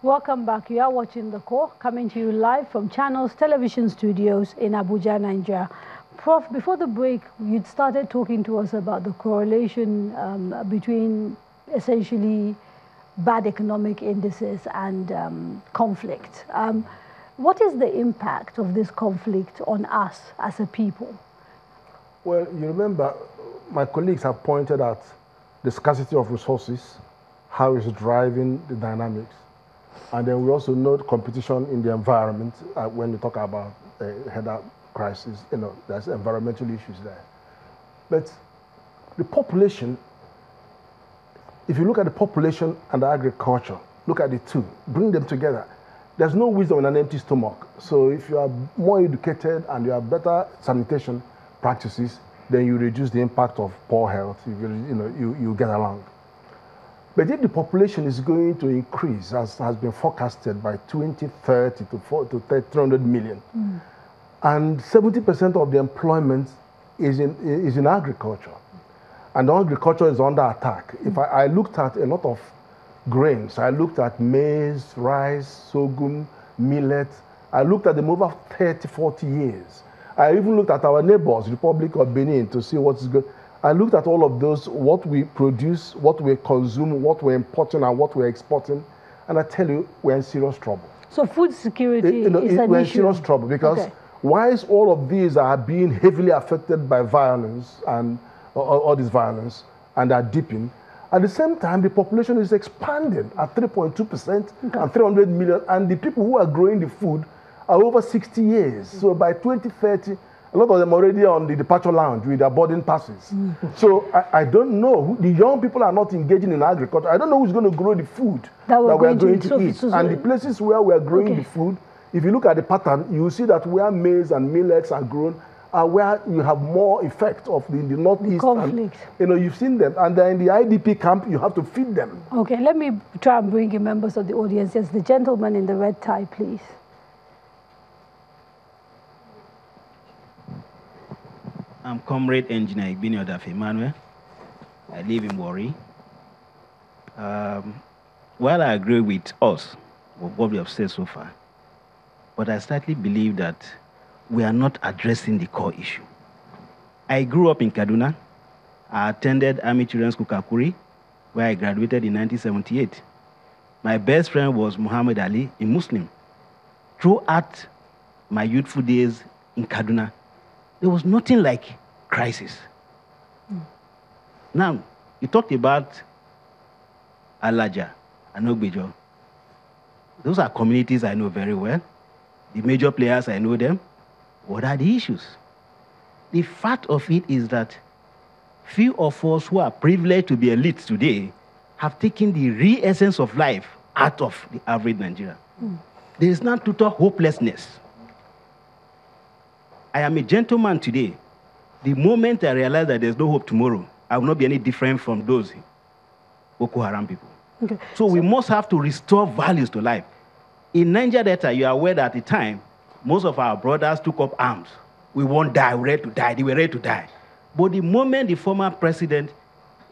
Welcome back. You are watching The Core, coming to you live from Channels Television Studios in Abuja, Nigeria. Prof, before the break, you'd started talking to us about the correlation between essentially bad economic indices and conflict. What is the impact of this conflict on us as a people? Well, you remember, my colleagues have pointed out the scarcity of resources, how it's driving the dynamics. And then we also note competition in the environment when we talk about header crisis, there's environmental issues there. But the population, if you look at the population and the agriculture, look at the two, bring them together. There's no wisdom in an empty stomach. So if you are more educated and you have better sanitation practices, then you reduce the impact of poor health, you get along. But if the population is going to increase, as has been forecasted by 2030 to 300 million, and 70% of the employment is in agriculture, and agriculture is under attack. If I looked at a lot of grains, I looked at maize, rice, sorghum, millet, I looked at them over 30, 40 years. I even looked at our neighbors, Republic of Benin, to see what's good. I looked at all of those, what we produce, what we consume, what we're importing, and what we're exporting, and I tell you, we're in serious trouble. So food security is an issue? We're in serious trouble because whilst all of these are being heavily affected by violence and all this violence, and are deepening, at the same time, the population is expanding at 3.2% and 300 million, and the people who are growing the food are over 60 years. So by 2030, a lot of them already on the departure lounge with their boarding passes. So I don't know. The young people are not engaging in agriculture. I don't know who's going to grow the food that we are going to eat. And the places where we are growing the food, if you look at the pattern, you will see that where maize and millets are grown are where you have more effect of the northeast. Conflict. And, you've seen them. And then in the IDP camp, you have to feed them. Okay, let me try and bring in members of the audience. Yes, the gentleman in the red tie, please. I'm Comrade Engineer Igbini Odafe Emmanuel. I live in Warri. While I agree with us, with what we have said so far, but I slightly believe that we are not addressing the core issue. I grew up in Kaduna. I attended Army Children's School Kakuri, where I graduated in 1978. My best friend was Muhammad Ali, a Muslim. Throughout my youthful days in Kaduna, there was nothing like crisis. Now, you talked about Alaja and Ogbejo. Those are communities I know very well. The major players, I know them. What are the issues? The fact of it is that few of us who are privileged to be elites today have taken the real essence of life out of the average Nigerian. There is now total hopelessness. I am a gentleman today. The moment I realize that there's no hope tomorrow, I will not be any different from those Boko Haram people. So we must have to restore values to life. In Niger Delta, you are aware that at the time, most of our brothers took up arms. We won't die, we're ready to die. They were ready to die. But the moment the former president,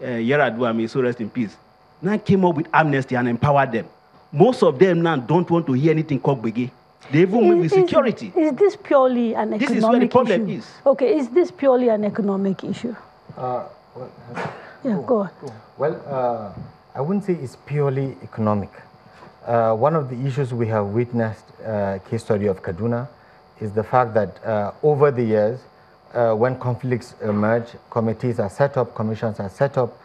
Yar'Adua, may so rest in peace, now came up with amnesty and empowered them, most of them now don't want to hear anything called Bege. They even move with security. Is this purely an economic issue? This is where the problem is. Okay, is this purely an economic issue? Go on. Well, I wouldn't say it's purely economic. One of the issues we have witnessed, case study of Kaduna, is the fact that over the years, when conflicts emerge, committees are set up, commissions are set up,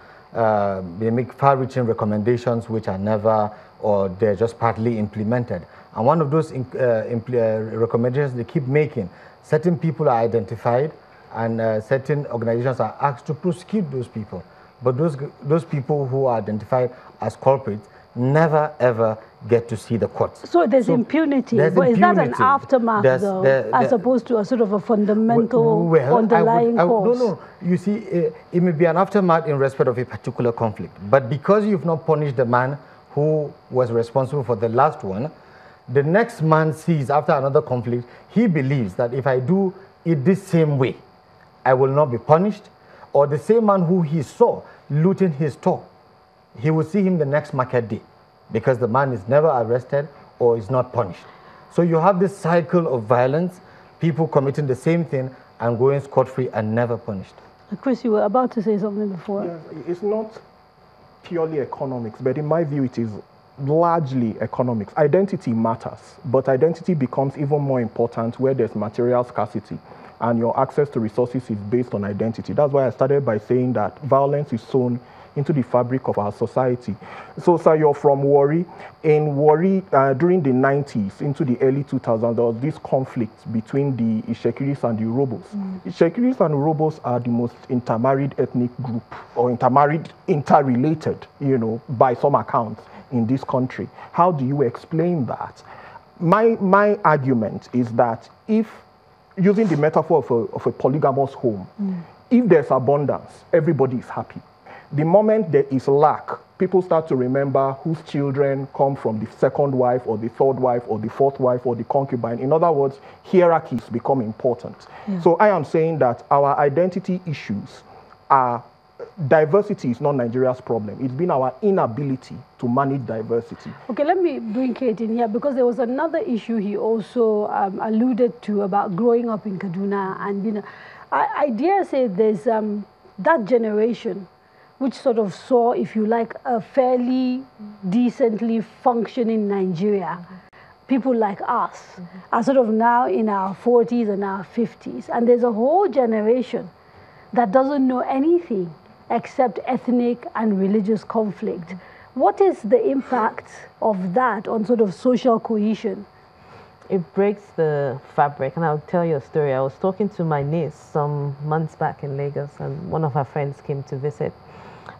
they make far-reaching recommendations which are never, or they're just partly implemented. And one of those recommendations they keep making, certain people are identified and certain organizations are asked to prosecute those people. But those people who are identified as culprits never ever get to see the courts. So there's impunity. But is that an aftermath, though, as opposed to a sort of a fundamental underlying cause? No. You see, it may be an aftermath in respect of a particular conflict. But because you've not punished the man who was responsible for the last one, the next man sees after another conflict, he believes that if I do it this same way, I will not be punished. Or the same man who he saw looting his store, he will see him the next market day because the man is never arrested or is not punished. So you have this cycle of violence, people committing the same thing and going scot-free and never punished. Chris, you were about to say something before. Yes, it's not purely economics, but in my view, it is largely economics. Identity matters, but identity becomes even more important where there's material scarcity and your access to resources is based on identity. That's why I started by saying that violence is sown into the fabric of our society. So, sir, you're from Warri. In Warri, during the 90s into the early 2000s, there was this conflict between the Ishekiris and the Urhobos. Ishekiris and Urhobos are the most intermarried ethnic group, or interrelated, you know, by some accounts in this country. How do you explain that? My argument is that if, using the metaphor of a polygamous home, if there's abundance, everybody is happy. The moment there is lack, people start to remember whose children come from the second wife or the third wife or the fourth wife or the concubine. In other words, hierarchies become important. Yeah. So I am saying that our identity issues are, diversity is not Nigeria's problem. It's been our inability to manage diversity. Okay, let me bring Kate in here because there was another issue he also alluded to about growing up in Kaduna. And, you know, I dare say there's that generation which sort of saw, if you like, a fairly decently functioning Nigeria. People like us are sort of now in our 40s and our 50s. And there's a whole generation that doesn't know anything except ethnic and religious conflict. What is the impact of that on sort of social cohesion? It breaks the fabric, and I'll tell you a story. I was talking to my niece some months back in Lagos, and one of her friends came to visit.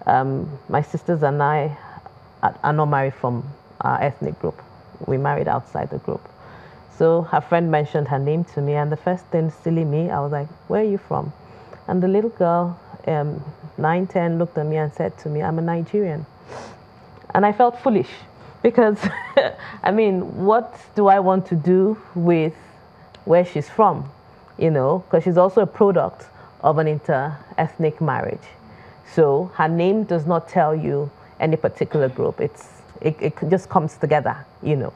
My sisters and I are not married from our ethnic group. We married outside the group. So her friend mentioned her name to me, and the first thing, silly me, I was like, where are you from? And the little girl, 9, 10, looked at me and said to me, I'm a Nigerian. And I felt foolish because, I mean, what do I want to do with where she's from? You know, because she's also a product of an inter-ethnic marriage. So her name does not tell you any particular group. It just comes together, you know.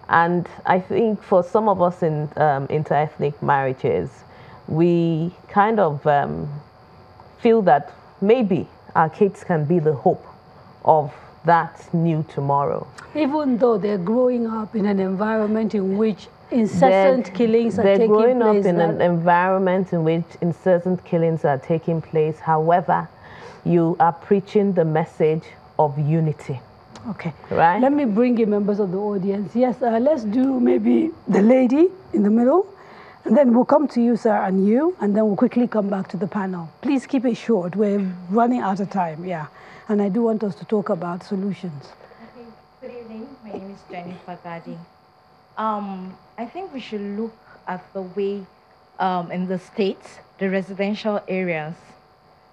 And I think for some of us in inter-ethnic marriages, we kind of feel that maybe our kids can be the hope of that new tomorrow. Even though they're growing up in an environment in which incessant killings are taking place. They're growing up in an environment in which incessant killings are taking place. However, you are preaching the message of unity. Okay. Right? Let me bring in members of the audience. Yes, let's do maybe the lady in the middle. And then we'll come to you, sir, and you. And then we'll quickly come back to the panel. Please keep it short. We're running out of time, yeah. And I do want us to talk about solutions. Okay. Good evening. My name is Jennifer Gadi. I think we should look at the way in the states, the residential areas,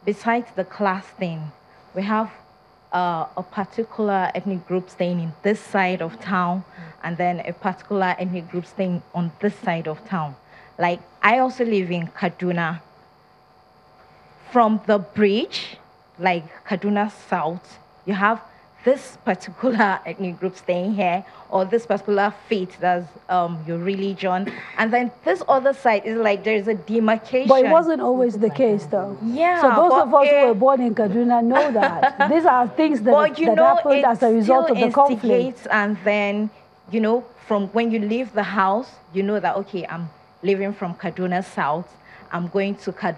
besides the class thing, we have a particular ethnic group staying in this side of town, and then a particular ethnic group staying on this side of town. Like, I also live in Kaduna. From the bridge, like Kaduna South, you have this particular ethnic group staying here, or this particular faith, that's your religion. And then this other side is like there's a demarcation. But it wasn't always the case, though. Yeah. So those of us who were born in Kaduna know that. These are things that, happened as a result of the conflict. And then, you know, from when you leave the house, you know that, okay, I'm living from Kaduna South. I'm going to Kaduna.